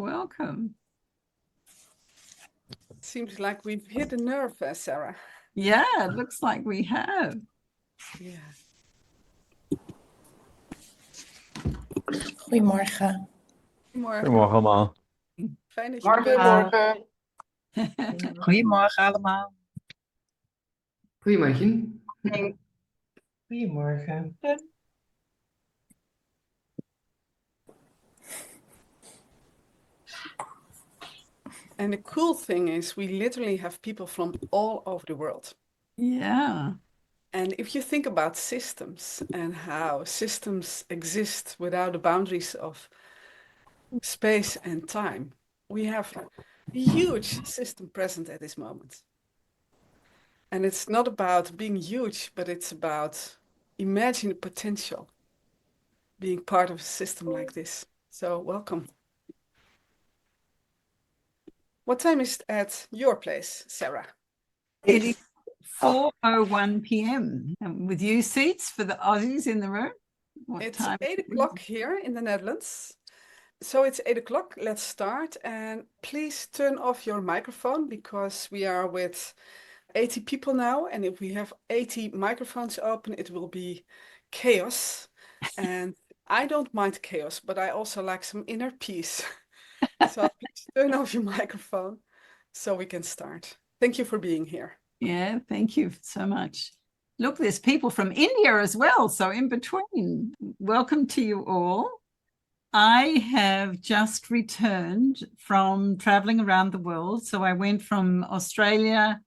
Welcome. Seems like we've hit a nerve, Sarah. Yeah, it looks like we have. Yeah. Goedemorgen. Goedemorgen allemaal. Fijn dat je er bent. Goedemorgen allemaal. Goedemorgen. Goedemorgen. And the cool thing is we literally have people from all over the world. Yeah. And if you think about systems and how systems exist without the boundaries of space and time, we have a huge system present at this moment. And it's not about being huge, but it's about imagining the potential, being part of a system like this. So welcome. What time is it at your place, Sarah? It is 4:01 p.m. With you, Siets, for the Aussies in the room. It's 8 o'clock here in the Netherlands. So it's 8 o'clock. Let's start. And please turn off your microphone because we are with 80 people now. And if we have 80 microphones open, it will be chaos. And I don't mind chaos, but I also like some inner peace. So please turn off your microphone so we can start. Thank you for being here. Yeah, thank you so much. Look, there's people from India as well. So in between, welcome to you all. I have just returned from traveling around the world. So I went from Australia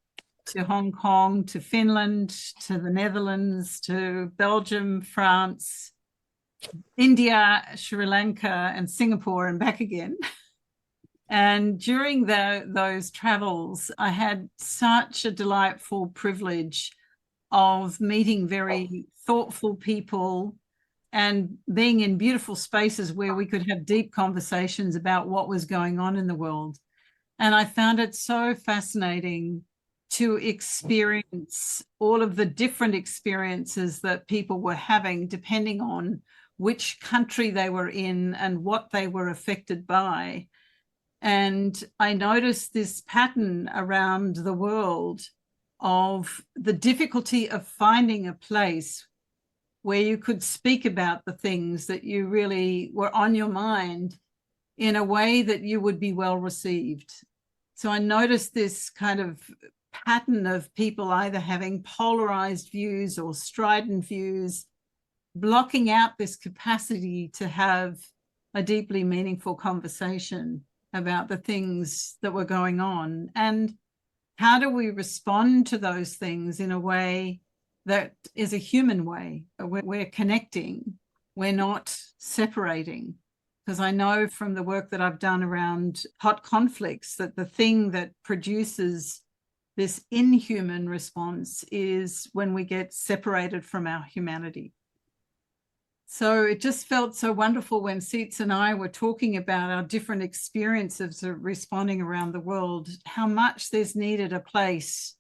to Hong Kong, to Finland, to the Netherlands, to Belgium, France, India, Sri Lanka, and Singapore, and back again. And during those travels, I had such a delightful privilege of meeting very thoughtful people and being in beautiful spaces where we could have deep conversations about what was going on in the world. And I found it so fascinating to experience all of the different experiences that people were having, depending on which country they were in and what they were affected by. And I noticed this pattern around the world of the difficulty of finding a place where you could speak about the things that you really were on your mind in a way that you would be well received. So I noticed this kind of pattern of people either having polarized views or strident views, blocking out this capacity to have a deeply meaningful conversation about the things that were going on. And how do we respond to those things in a way that is a human way? We're connecting, we're not separating. Because I know from the work that I've done around hot conflicts that the thing that produces this inhuman response is when we get separated from our humanity. So it just felt so wonderful when Siets and I were talking about our different experiences of responding around the world, how much there's needed a place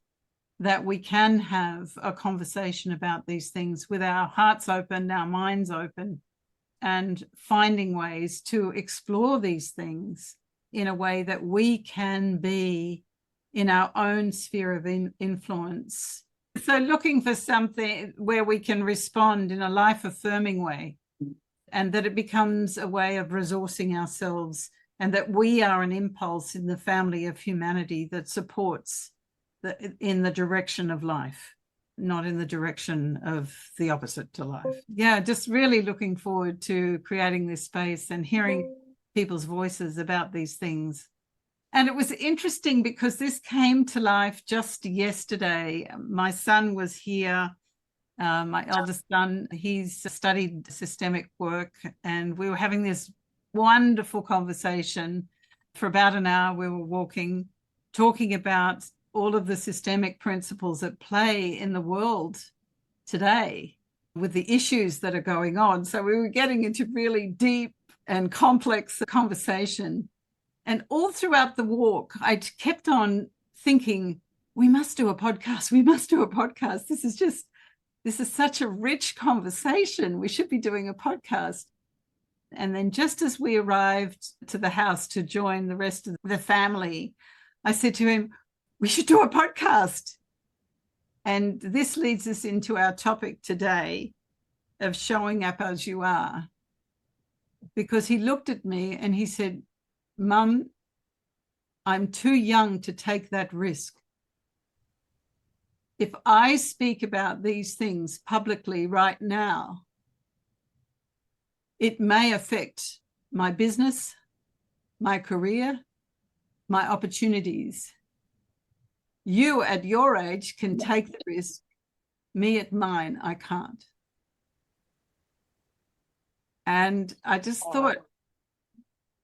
that we can have a conversation about these things with our hearts open, our minds open, and finding ways to explore these things in a way that we can be in our own sphere of influence. So looking for something where we can respond in a life-affirming way, and that it becomes a way of resourcing ourselves, and that we are an impulse in the family of humanity that supports in the direction of life, not in the direction of the opposite to life. Yeah, just really looking forward to creating this space and hearing people's voices about these things. And it was interesting because this came to life just yesterday. My son was here, my eldest son, he's studied systemic work, and we were having this wonderful conversation for about an hour. We were walking, talking about all of the systemic principles at play in the world today with the issues that are going on. So we were getting into really deep and complex conversation. And all throughout the walk, I kept on thinking, we must do a podcast. We must do a podcast. This is such a rich conversation. We should be doing a podcast. And then just as we arrived to the house to join the rest of the family, I said to him, we should do a podcast. And this leads us into our topic today of showing up as you are. Because he looked at me and he said, Mum, I'm too young to take that risk. If I speak about these things publicly right now, it may affect my business, my career, my opportunities. You at your age can take the risk. Me at mine, I can't. And I just thought,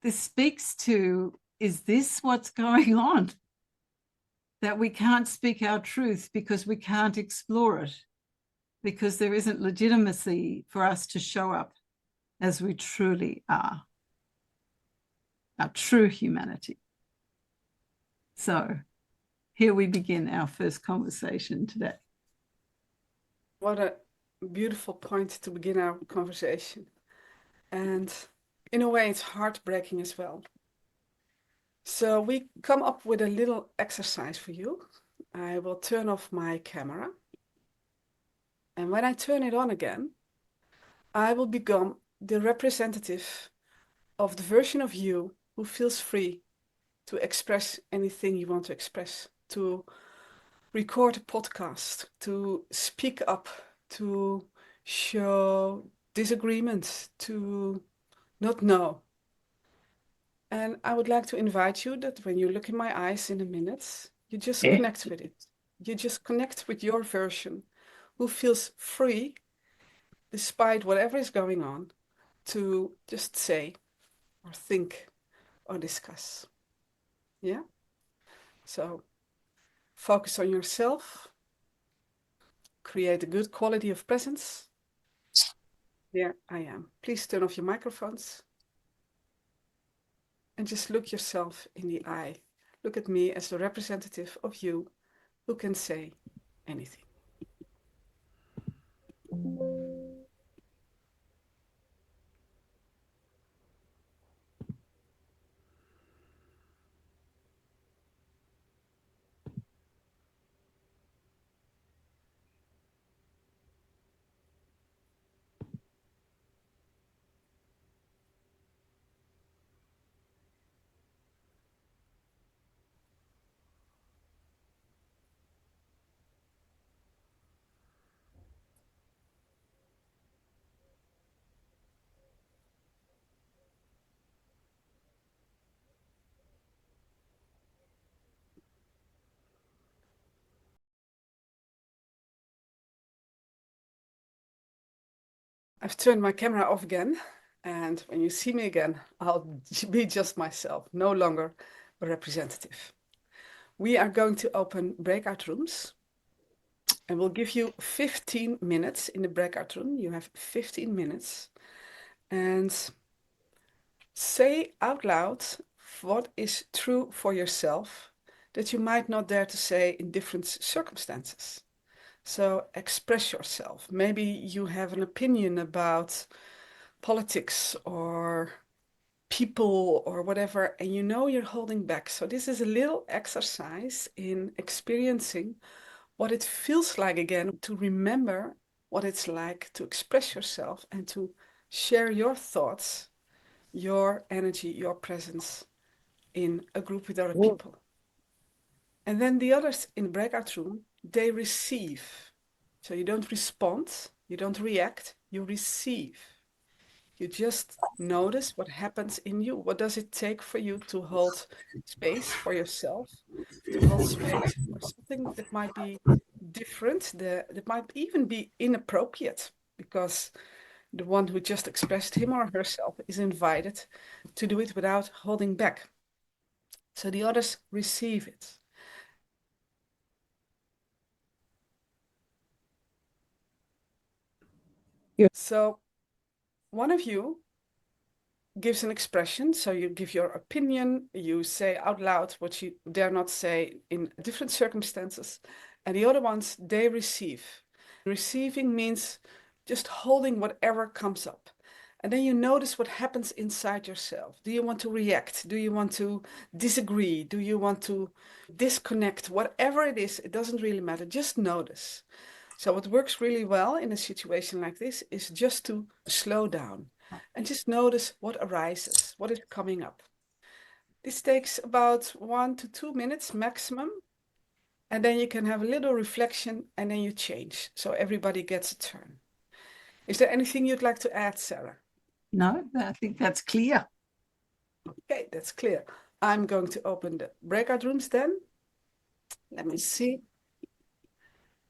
this speaks to, is this what's going on? That we can't speak our truth because we can't explore it, because there isn't legitimacy for us to show up as we truly are, our true humanity. So here we begin our first conversation today. What a beautiful point to begin our conversation. And in a way, it's heartbreaking as well. So we come up with a little exercise for you. I will turn off my camera. And when I turn it on again, I will become the representative of the version of you who feels free to express anything you want to express, to record a podcast, to speak up, to show disagreement, to not know. And I would like to invite you that when you look in my eyes in a minute, you just connect with it. You just connect with your version who feels free, despite whatever is going on, to just say or think or discuss. Yeah? So focus on yourself. Create a good quality of presence. There I am. Please turn off your microphones. And just look yourself in the eye. Look at me as the representative of you who can say anything. I've turned my camera off again, and when you see me again, I'll be just myself, no longer a representative. We are going to open breakout rooms, and we'll give you 15 minutes in the breakout room. You have 15 minutes, and say out loud what is true for yourself that you might not dare to say in different circumstances. So express yourself. Maybe you have an opinion about politics or people or whatever, and you know you're holding back. So this is a little exercise in experiencing what it feels like again, to remember what it's like to express yourself and to share your thoughts, your energy, your presence in a group with other people. And then the others in the breakout room, they receive. So you don't respond, you don't react, you receive. You just notice what happens in you. What does it take for you to hold space for yourself, to hold space for something that might be different, that might even be inappropriate, because the one who just expressed him or herself is invited to do it without holding back. So the others receive it. So one of you gives an expression, so you give your opinion, you say out loud what you dare not say in different circumstances, and the other ones, they receive. Receiving means just holding whatever comes up. And then you notice what happens inside yourself. Do you want to react? Do you want to disagree? Do you want to disconnect? Whatever it is, it doesn't really matter. Just notice. So what works really well in a situation like this is just to slow down and just notice what arises, what is coming up. This takes about 1 to 2 minutes maximum. And then you can have a little reflection and then you change. So everybody gets a turn. Is there anything you'd like to add, Sarah? No, I think that's clear. Okay, that's clear. I'm going to open the breakout rooms then. Let me see.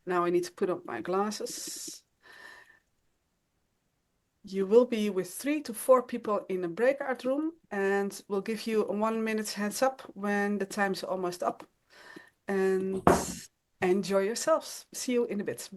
Now I need to put on my glasses. You will be with 3 to 4 people in a breakout room, and we'll give you a 1 minute heads up when the time's almost up. And enjoy yourselves. See you in a bit.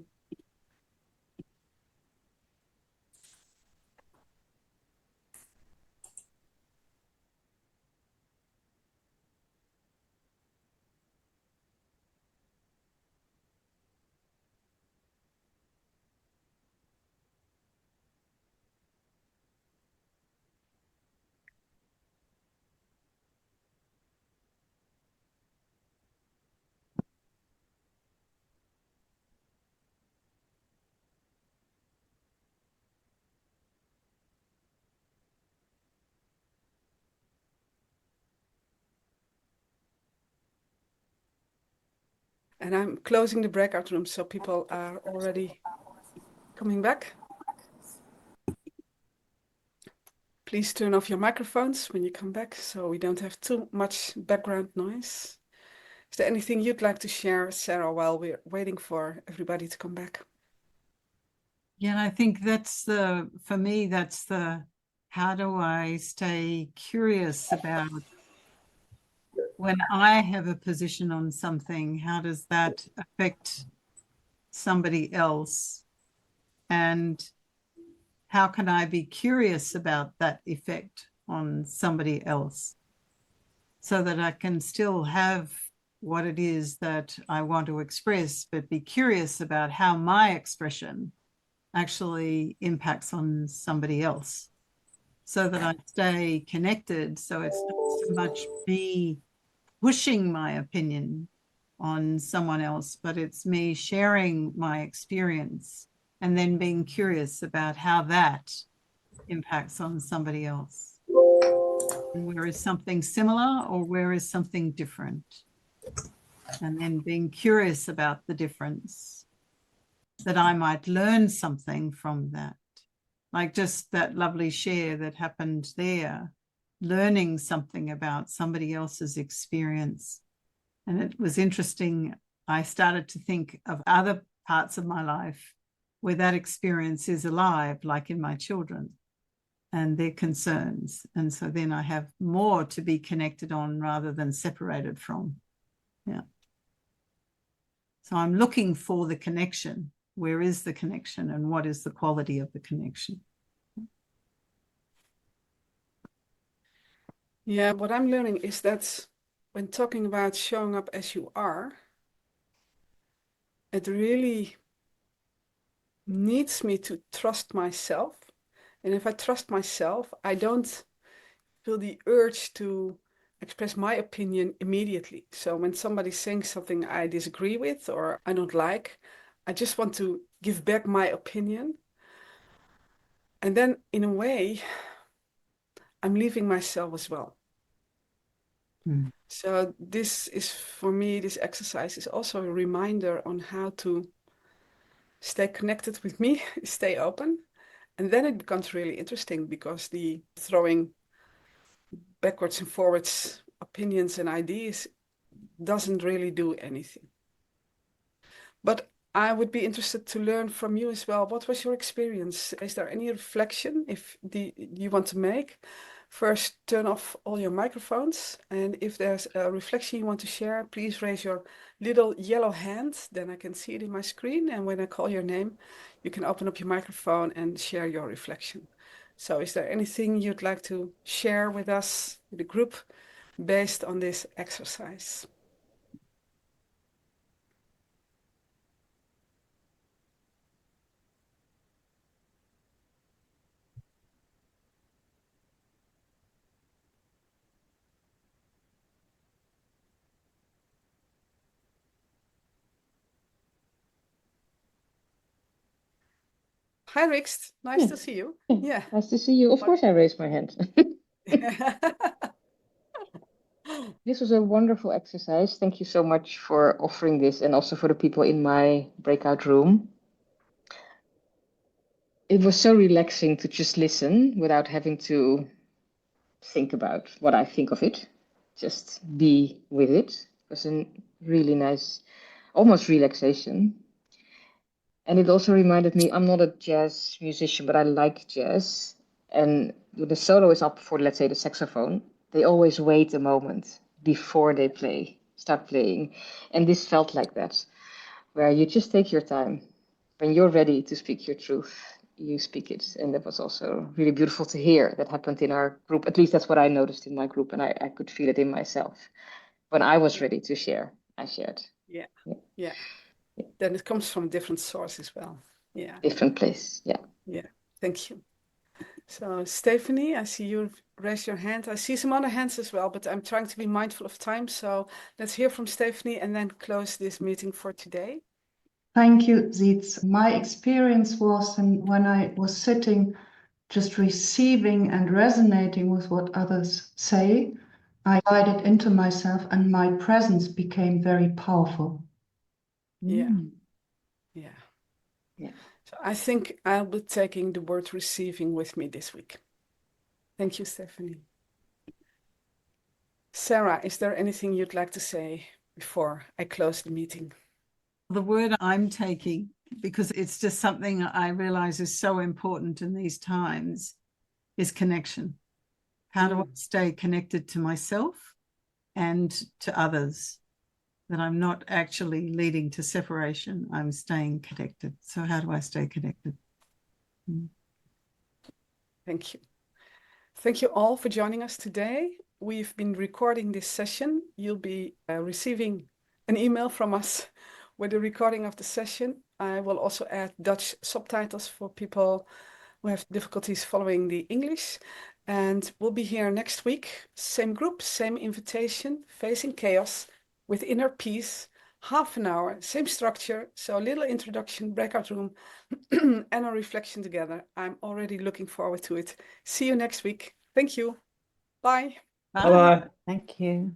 And I'm closing the breakout room so people are already coming back. Please turn off your microphones when you come back so we don't have too much background noise. Is there anything you'd like to share, Sarah, while we're waiting for everybody to come back? Yeah, I think for me, that's how do I stay curious about when I have a position on something, how does that affect somebody else? And how can I be curious about that effect on somebody else so that I can still have what it is that I want to express, but be curious about how my expression actually impacts on somebody else so that I stay connected. So it's not so much me pushing my opinion on someone else, but it's me sharing my experience and then being curious about how that impacts on somebody else. And where is something similar or where is something different? And then being curious about the difference, that I might learn something from that. Like just that lovely share that happened there, learning something about somebody else's experience. And it was interesting. I started to think of other parts of my life where that experience is alive, like in my children and their concerns. And so then I have more to be connected on rather than separated from. Yeah. So I'm looking for the connection. Where is the connection and what is the quality of the connection? Yeah, what I'm learning is that when talking about showing up as you are, it really needs me to trust myself. And if I trust myself, I don't feel the urge to express my opinion immediately. So when somebody's saying something I disagree with or I don't like, I just want to give back my opinion. And then in a way, I'm leaving myself as well. So this is, for me, this exercise is also a reminder on how to stay connected with me, stay open. And then it becomes really interesting because the throwing backwards and forwards opinions and ideas doesn't really do anything. But I would be interested to learn from you as well. What was your experience? Is there any reflection you want to make? First, turn off all your microphones. And if there's a reflection you want to share, please raise your little yellow hand. Then I can see it in my screen. And when I call your name, you can open up your microphone and share your reflection. So is there anything you'd like to share with us, with the group, based on this exercise? Hi, Rikst. Nice to see you. Yeah. Nice to see you. Of course, I raised my hand. This was a wonderful exercise. Thank you so much for offering this and also for the people in my breakout room. It was so relaxing to just listen without having to think about what I think of it. Just be with it. It was a really nice, almost relaxation. And it also reminded me, I'm not a jazz musician, but I like jazz. And when the solo is up for, let's say, the saxophone, they always wait a moment before they start playing. And this felt like that, where you just take your time. When you're ready to speak your truth, you speak it. And that was also really beautiful to hear. That happened in our group. At least that's what I noticed in my group. And I could feel it in myself. When I was ready to share, I shared. Yeah. Then it comes from a different source as well. Yeah. Different place. Yeah. Yeah. Thank you. So Stephanie, I see you raise your hand. I see some other hands as well, but I'm trying to be mindful of time. So let's hear from Stephanie and then close this meeting for today. Thank you, Siets. My experience was, and when I was sitting, just receiving and resonating with what others say, I invited into myself and my presence became very powerful. Yeah. Mm. Yeah. Yeah. So I think I'll be taking the word receiving with me this week. Thank you, Stephanie. Sarah, is there anything you'd like to say before I close the meeting? The word I'm taking, because it's just something I realize is so important in these times, is connection. How do I stay connected to myself and to others? That I'm not actually leading to separation, I'm staying connected. So how do I stay connected? Thank you. Thank you all for joining us today. We've been recording this session. You'll be receiving an email from us with the recording of the session. I will also add Dutch subtitles for people who have difficulties following the English. And we'll be here next week. Same group, same invitation, facing chaos with inner peace. Half an hour, same structure. So a little introduction, breakout room, and a reflection together. I'm already looking forward to it. See you next week. Thank you. Bye. Bye-bye. Thank you.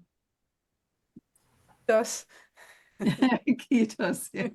Thus. Kiitos. Yeah.